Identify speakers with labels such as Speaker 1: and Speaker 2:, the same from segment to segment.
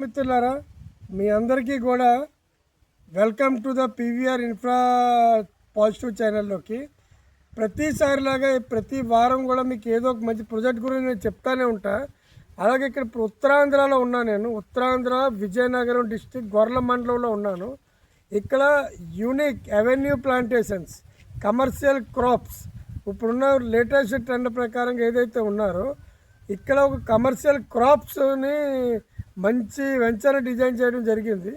Speaker 1: మిత్రులారా, మీ అందరికీ కూడా welcome to the PVR infra positive ఛానల్లోకి. ప్రతిసారిలాగా ప్రతి వారం కూడా మీకు ఏదో ఒక మంచి ప్రాజెక్ట్ గురించి నేను చెప్తానే ఉంటా. అలాగే ఇక్కడ ఉత్తరాంధ్రలో ఉన్నాను. నేను ఉత్తరాంధ్ర విజయనగరం డిస్టిక్ గొర్ల మండలంలో ఉన్నాను. ఇక్కడ unique avenue plantations, commercial crops, ఇప్పుడున్న లేటెస్ట్ ట్రెండ్ ప్రకారంగా ఏదైతే ఉన్నారో ఇక్కడ ఒక కమర్షియల్ క్రాప్స్ని మంచి వెంచర్ డిజైన్ చేయడం జరిగింది.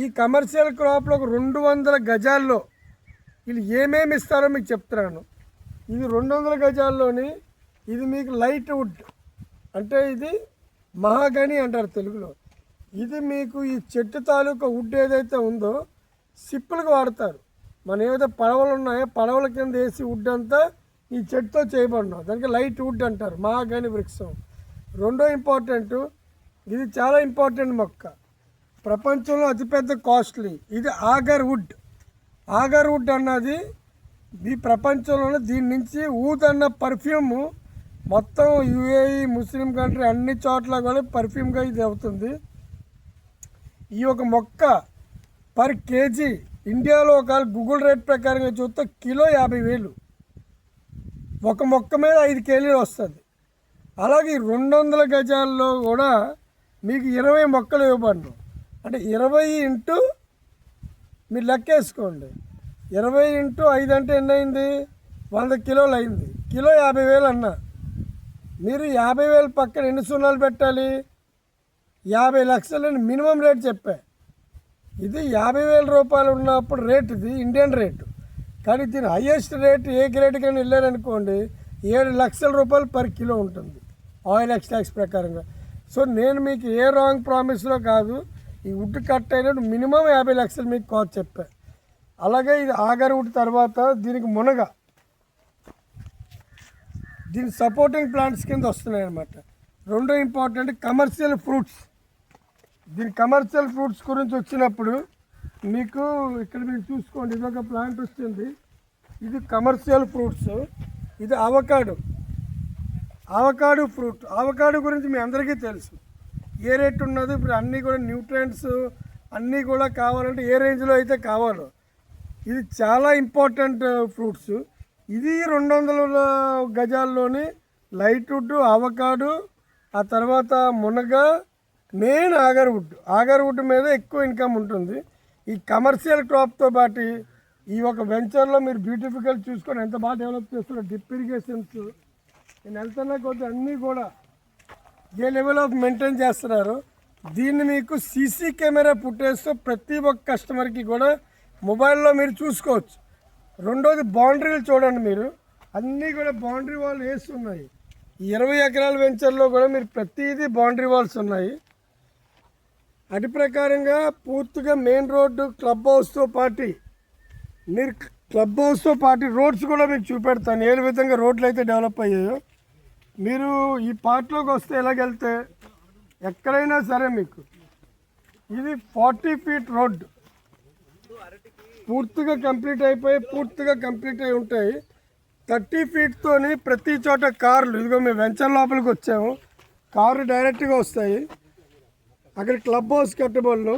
Speaker 1: ఈ కమర్షియల్ క్రాప్లో ఒక 200 గజాల్లో వీళ్ళు ఏమేమి ఇస్తారో మీకు చెప్తున్నాను. ఇది 200 గజాల్లోని ఇది మీకు లైట్ వుడ్, అంటే ఇది మహాగని అంటారు తెలుగులో. ఇది మీకు ఈ చెట్టు తాలూకా వుడ్ ఏదైతే ఉందో సిప్పులకు వాడతారు. మన ఏవైతే పడవలు ఉన్నాయో పడవల కింద వేసి వుడ్ అంతా ఈ చెట్టుతో చేయబడినాం, దానికి లైట్ వుడ్ అంటారు, మహాగని వృక్షం. రెండో ఇంపార్టెంట్, ఇది చాలా ఇంపార్టెంట్ మొక్క, ప్రపంచంలో అతిపెద్ద కాస్ట్లీ. ఇది ఆగర్ వుడ్. ఆగర్ వుడ్ అన్నది ఈ ప్రపంచంలోనే దీని నుంచి ఊద్ అన్న పర్ఫ్యూమ్ మొత్తం యుఏఈ ముస్లిం కంట్రీ అన్ని చోట్ల కూడా పర్ఫ్యూమ్గా ఇది అవుతుంది. ఈ ఒక మొక్క పర్ కేజీ ఇండియాలో ఒక గూగుల్ రేట్ ప్రకారంగా చూస్తే కిలో 50,000. ఒక మొక్క మీద 5 కేజీలు వస్తుంది. అలాగే 200 గజాల్లో కూడా మీకు 20 మొక్కలు ఇవ్వబడను. అంటే 20 ఇంటూ మీరు లెక్కేసుకోండి, 20 ఇంటూ 5 అంటే ఎన్ని అయింది? 100 కిలోలు అయింది. కిలో 50,000 అన్న. మీరు 50,000 పక్కన ఎన్ని సున్నాలు పెట్టాలి? 50 లక్షలని మినిమం రేట్ చెప్పా. ఇది 50,000 రూపాయలు ఉన్నప్పుడు రేట్, ఇది ఇండియన్ రేటు. కానీ దీని హయ్యెస్ట్ రేట్ ఏ గ్రేడ్ కానీ వెళ్ళారనుకోండి 7 లక్షల రూపాయలు పర్ కిలో ఉంటుంది ఆయిల్ ఎక్స్ట్రాక్స్ ప్రకారంగా. సో నేను మీకు ఏ రాంగ్ ప్రామిస్లో కాదు, ఈ వుడ్ కట్ అయినట్టు మినిమం 50 లక్షలు మీకు కాస్ట్ చెప్పా. అలాగే ఇది ఆగర్ వుడ్ తర్వాత దీనికి మునగ, దీని సపోర్టింగ్ ప్లాంట్స్ కింద వస్తున్నాయి అన్నమాట. రెండో ఇంపార్టెంట్ కమర్షియల్ ఫ్రూట్స్. దీని కమర్షియల్ ఫ్రూట్స్ గురించి వచ్చినప్పుడు మీకు ఇక్కడ మీరు చూసుకోండి, ఇది ఒక ప్లాంట్ వస్తుంది, ఇది కమర్షియల్ ఫ్రూట్స్. ఇది అవకాడో ఫ్రూట్. అవకాడో గురించి మీ అందరికీ తెలుసు ఏ రేట్ ఉన్నది. ఇప్పుడు అన్నీ కూడా న్యూట్రియంట్స్ అన్నీ కూడా కావాలంటే ఏ రేంజ్లో అయితే కావాలో ఇది చాలా ఇంపార్టెంట్ ఫ్రూట్స్. ఇది 200 గజాల్లోని లైట్ వుడ్, అవకాడో, ఆ తర్వాత మునగ, మెయిన్ ఆగర్ వుడ్. ఆగర్ వుడ్ మీద ఎక్కువ ఇన్కమ్ ఉంటుంది. ఈ కమర్షియల్ క్రాప్తో పాటు ఈ ఒక వెంచర్లో మీరు బ్యూటిఫికల్ చూసుకొని ఎంత బాగా డెవలప్ చేస్తున్నారు. డ్రిప్ ఇరిగేషన్స్ నేను వెళ్తున్నా కొద్ది అన్నీ కూడా ఏ లెవెల్ ఆఫ్ మెయింటైన్ చేస్తున్నారు. దీన్ని మీకు సీసీ కెమెరా ఫుటేజ్తో ప్రతి ఒక్క కస్టమర్కి కూడా మొబైల్లో మీరు చూసుకోవచ్చు. రెండోది బౌండరీలు చూడండి, మీరు అన్నీ కూడా బౌండరీ వాల్ వేస్తున్నాయి. ఈ 20 ఎకరాల వెంచర్లో కూడా మీరు ప్రతిదీ బౌండరీ వాల్స్ ఉన్నాయి. అటు ప్రకారంగా పూర్తిగా మెయిన్ రోడ్డు, క్లబ్ హౌస్తో పాటు మీరు క్లబ్ హౌస్తో పాటు రోడ్స్ కూడా మీకు చూపెడతాను ఏ విధంగా రోడ్లు అయితే డెవలప్ అయ్యాయో. మీరు ఈ పార్ట్లోకి వస్తే ఎలాగెళ్తే ఎక్కడైనా సరే మీకు ఇది 40 ఫీట్ రోడ్డు పూర్తిగా కంప్లీట్ అయి ఉంటాయి. 30 ఫీట్తోని ప్రతి చోట కార్లు, ఇదిగో మేము వెంచర్ లోపలికి వచ్చాము, కారు డైరెక్ట్గా వస్తాయి. అక్కడ క్లబ్ హౌస్ కట్టబోళ్ళు.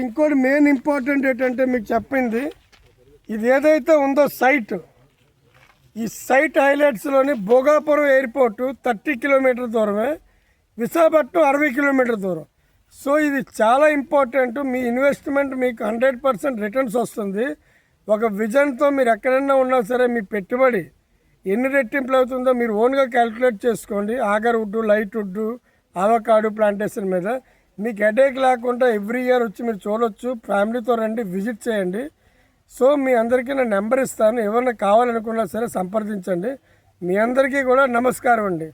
Speaker 1: ఇంకోటి మెయిన్ ఇంపార్టెంట్ ఏంటంటే మీకు చెప్పింది, ఇది ఏదైతే ఉందో సైట్, ఈ సైట్ హైలైట్స్లోని భోగాపురం ఎయిర్పోర్టు 30 కిలోమీటర్ దూరమే, విశాఖపట్నం 60 కిలోమీటర్ దూరం. సో ఇది చాలా ఇంపార్టెంట్. మీ ఇన్వెస్ట్మెంట్ మీకు 100% రిటర్న్స్ వస్తుంది. ఒక విజన్తో మీరు ఎక్కడైనా ఉన్నా సరే మీ పెట్టుబడి ఎన్ని రెట్టింపులు అవుతుందో మీరు ఓన్గా క్యాల్కులేట్ చేసుకోండి. Agar wood, light wood, avocado plantation మీద మీకు హెడేక్ లేకుండా ఎవ్రీ ఇయర్ వచ్చి మీరు చూడొచ్చు. ఫ్యామిలీతో రండి, విజిట్ చేయండి. సో మీ అందరికీ నేను నెంబర్ ఇస్తాను, ఎవరైనా కావాలనుకున్నా సరే సంప్రదించండి. మీ అందరికీ కూడా నమస్కారం అండి.